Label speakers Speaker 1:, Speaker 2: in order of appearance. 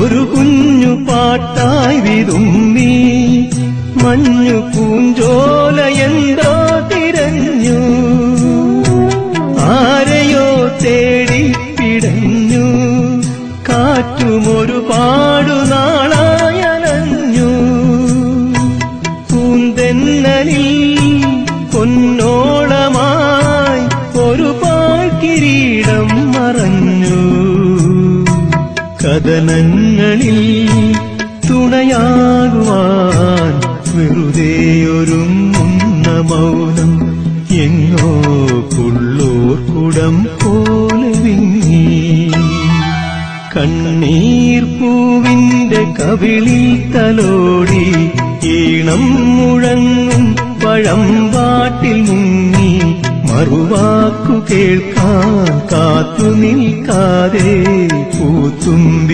Speaker 1: ഒരു കുഞ്ഞു പാട്ടായി വിതുമ്പി മഞ്ഞു പൂഞ്ചോലയെന്തോ തിരഞ്ഞു ആരെയോ തേടി പിടഞ്ഞു കാറ്റുമൊരുപാടു നാളായലഞ്ഞു പൂന്തെന്നലിൽ പൊന്നോളമായി ഒരു പാഴ്കിരീടം മറഞ്ഞു കഥനങ്ങളിൽ തുണയാകുവാൻ വെറുതെയൊരുങ്ങുന്ന മൗനം എങ്ങോ പുള്ളൂർക്കുടം പോലെ വിങ്ങി കണ്ണീർ പൂവിന്റെ കവിളിൽ തലോടി ഈണം മുഴങ്ങും പഴമ്പാട്ടിൽ മുങ്ങി മറുവാക്കു കേൾക്കാൻ കാത്തു നിൽക്കാതെ പൂത്തുമ്പി